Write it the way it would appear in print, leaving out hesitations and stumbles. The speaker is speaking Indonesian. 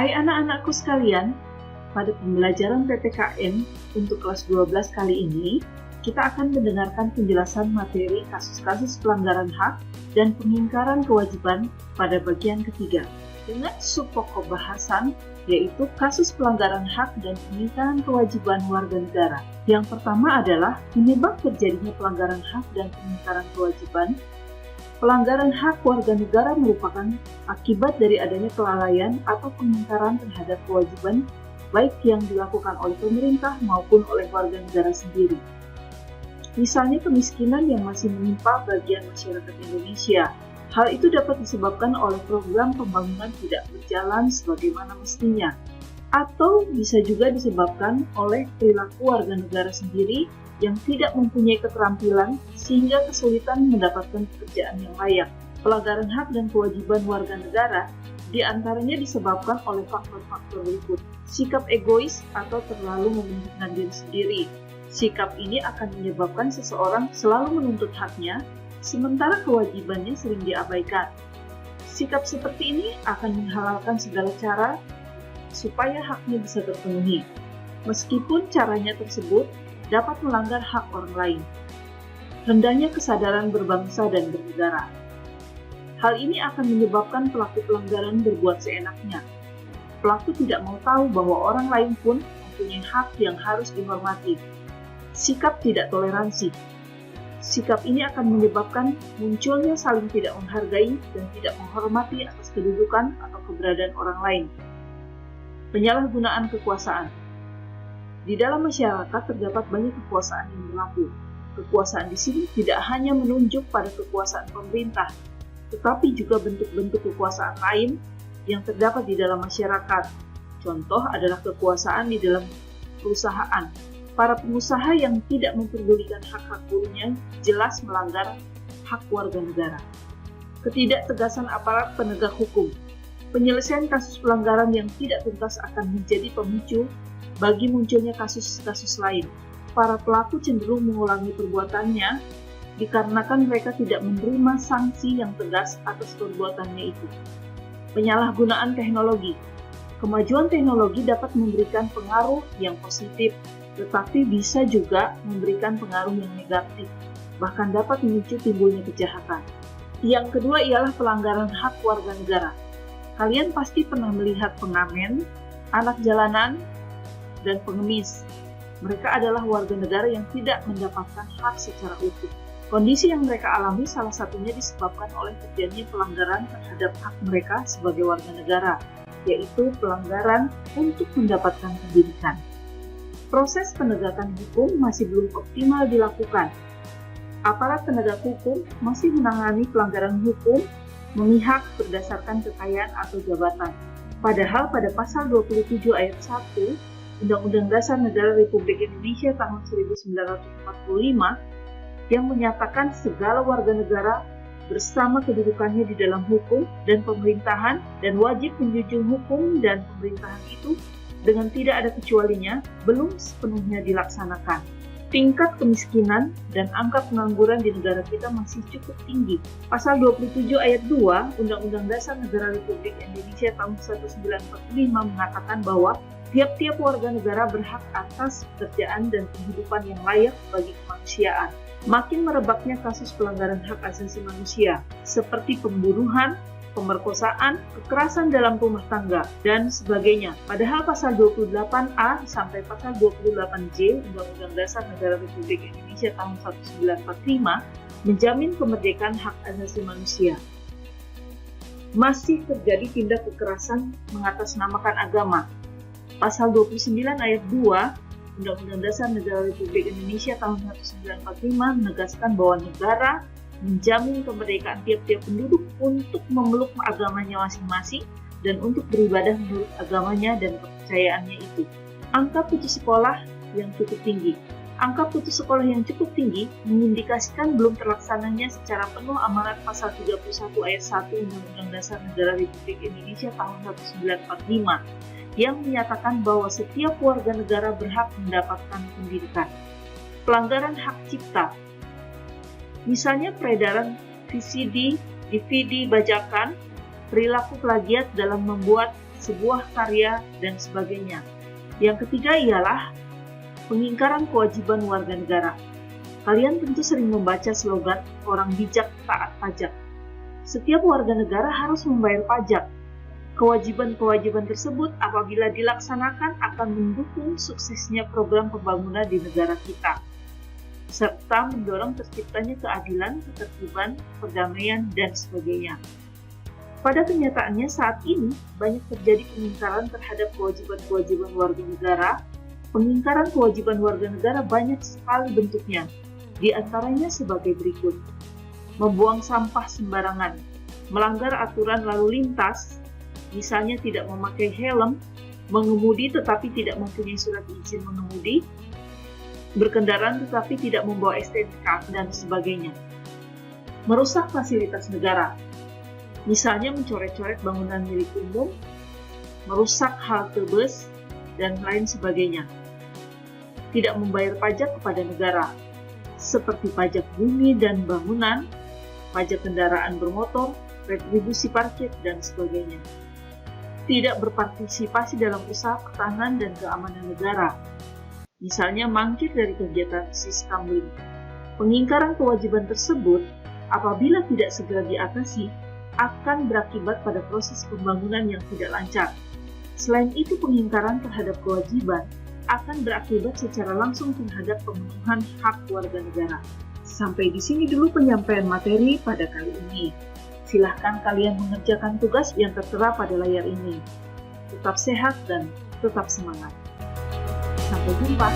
Hai anak-anakku sekalian, pada pembelajaran PPKN untuk kelas 12 kali ini, kita akan mendengarkan penjelasan materi kasus-kasus pelanggaran hak dan pengingkaran kewajiban pada bagian ketiga. Dengan subpokok bahasan, yaitu kasus pelanggaran hak dan pengingkaran kewajiban warga negara. Yang pertama adalah penyebab terjadinya pelanggaran hak dan pengingkaran kewajiban. Pelanggaran hak warga negara merupakan akibat dari adanya kelalaian atau pengingkaran terhadap kewajiban, baik yang dilakukan oleh pemerintah maupun oleh warga negara sendiri. Misalnya kemiskinan yang masih menimpa bagian masyarakat Indonesia. Hal itu dapat disebabkan oleh program pembangunan tidak berjalan sebagaimana mestinya, atau bisa juga disebabkan oleh perilaku warga negara sendiri yang tidak mempunyai keterampilan sehingga kesulitan mendapatkan pekerjaan yang layak. Pelanggaran hak dan kewajiban warga negara diantaranya disebabkan oleh faktor-faktor berikut. Sikap egois atau terlalu mementingkan diri sendiri. Sikap ini akan menyebabkan seseorang selalu menuntut haknya, sementara kewajibannya sering diabaikan. Sikap seperti ini akan menghalalkan segala cara supaya haknya bisa terpenuhi, meskipun caranya tersebut dapat melanggar hak orang lain. Rendahnya kesadaran berbangsa dan bernegara. Hal ini akan menyebabkan pelaku pelanggaran berbuat seenaknya. Pelaku tidak mau tahu bahwa orang lain pun mempunyai hak yang harus dihormati. Sikap tidak toleransi. Sikap ini akan menyebabkan munculnya saling tidak menghargai dan tidak menghormati atas kedudukan atau keberadaan orang lain. Penyalahgunaan kekuasaan. Di dalam masyarakat terdapat banyak kekuasaan yang berlaku. Kekuasaan di sini tidak hanya menunjuk pada kekuasaan pemerintah, tetapi juga bentuk-bentuk kekuasaan lain yang terdapat di dalam masyarakat. Contoh adalah kekuasaan di dalam perusahaan. Para pengusaha yang tidak memperdulikan hak-hak buruhnya jelas melanggar hak warga negara. Ketidaktegasan aparat penegak hukum. Penyelesaian kasus pelanggaran yang tidak tuntas akan menjadi pemicu bagi munculnya kasus-kasus lain. Para pelaku cenderung mengulangi perbuatannya dikarenakan mereka tidak menerima sanksi yang tegas atas perbuatannya itu. Penyalahgunaan teknologi. Kemajuan teknologi dapat memberikan pengaruh yang positif, tetapi bisa juga memberikan pengaruh yang negatif, bahkan dapat memicu timbulnya kejahatan. Yang kedua ialah pelanggaran hak warga negara. Kalian pasti pernah melihat pengamen, anak jalanan, dan pengemis. Mereka adalah warga negara yang tidak mendapatkan hak secara utuh. Kondisi yang mereka alami salah satunya disebabkan oleh terjadinya pelanggaran terhadap hak mereka sebagai warga negara, yaitu pelanggaran untuk mendapatkan pendidikan. Proses penegakan hukum masih belum optimal dilakukan. Aparat penegak hukum masih menangani pelanggaran hukum memihak berdasarkan kekayaan atau jabatan. Padahal pada pasal 27 ayat 1 Undang-Undang Dasar Negara Republik Indonesia tahun 1945 yang menyatakan segala warga negara bersama kedudukannya di dalam hukum dan pemerintahan dan wajib menjunjung hukum dan pemerintahan itu dengan tidak ada kecualinya belum sepenuhnya dilaksanakan. Tingkat kemiskinan dan angka pengangguran di negara kita masih cukup tinggi. Pasal 27 ayat 2 Undang-Undang Dasar Negara Republik Indonesia tahun 1945 mengatakan bahwa tiap-tiap warga negara berhak atas pekerjaan dan kehidupan yang layak bagi kemanusiaan. Makin merebaknya kasus pelanggaran hak asasi manusia, seperti pembunuhan, pemerkosaan, kekerasan dalam rumah tangga, dan sebagainya. Padahal pasal 28A sampai pasal 28J Undang-Undang Dasar Negara Republik Indonesia tahun 1945 menjamin kemerdekaan hak asasi manusia. Masih terjadi tindak kekerasan mengatasnamakan agama. Pasal 29 ayat 2 Undang-Undang Dasar Negara Republik Indonesia tahun 1945 menegaskan bahwa negara menjamin kemerdekaan tiap-tiap penduduk untuk memeluk agamanya masing-masing dan untuk beribadah menurut agamanya dan kepercayaannya itu. Angka putus sekolah yang cukup tinggi. Angka putus sekolah yang cukup tinggi mengindikasikan belum terlaksananya secara penuh amanat pasal 31 ayat 1 Undang-Undang Dasar Negara Republik Indonesia tahun 1945 yang menyatakan bahwa setiap warga negara berhak mendapatkan pendidikan. Pelanggaran hak cipta. Misalnya peredaran VCD, DVD bajakan, perilaku plagiat dalam membuat sebuah karya, dan sebagainya. Yang ketiga ialah pengingkaran kewajiban warga negara. Kalian tentu sering membaca slogan orang bijak taat pajak. Setiap warga negara harus membayar pajak. Kewajiban-kewajiban tersebut apabila dilaksanakan akan mendukung suksesnya program pembangunan di negara kita, serta mendorong terciptanya keadilan, ketertiban, perdamaian, dan sebagainya. Pada kenyataannya saat ini banyak terjadi pengingkaran terhadap kewajiban-kewajiban warga negara. Pengingkaran kewajiban warga negara banyak sekali bentuknya, di antaranya sebagai berikut. Membuang sampah sembarangan, melanggar aturan lalu lintas, misalnya tidak memakai helm, mengemudi tetapi tidak mempunyai surat izin mengemudi, berkendaraan tetapi tidak membawa STNK, dan sebagainya. Merusak fasilitas negara, misalnya mencoret-coret bangunan milik umum, merusak halte bus, dan lain sebagainya. Tidak membayar pajak kepada negara, seperti pajak bumi dan bangunan, pajak kendaraan bermotor, retribusi parkir, dan sebagainya. Tidak berpartisipasi dalam usaha pertahanan dan keamanan negara, misalnya mangkir dari kegiatan Siskamling. Pengingkaran kewajiban tersebut, apabila tidak segera diatasi, akan berakibat pada proses pembangunan yang tidak lancar. Selain itu, pengingkaran terhadap kewajiban akan berakibat secara langsung terhadap pemenuhan hak warga negara. Sampai di sini dulu penyampaian materi pada kali ini. Silahkan kalian mengerjakan tugas yang tertera pada layar ini. Tetap sehat dan tetap semangat. Sampai jumpa.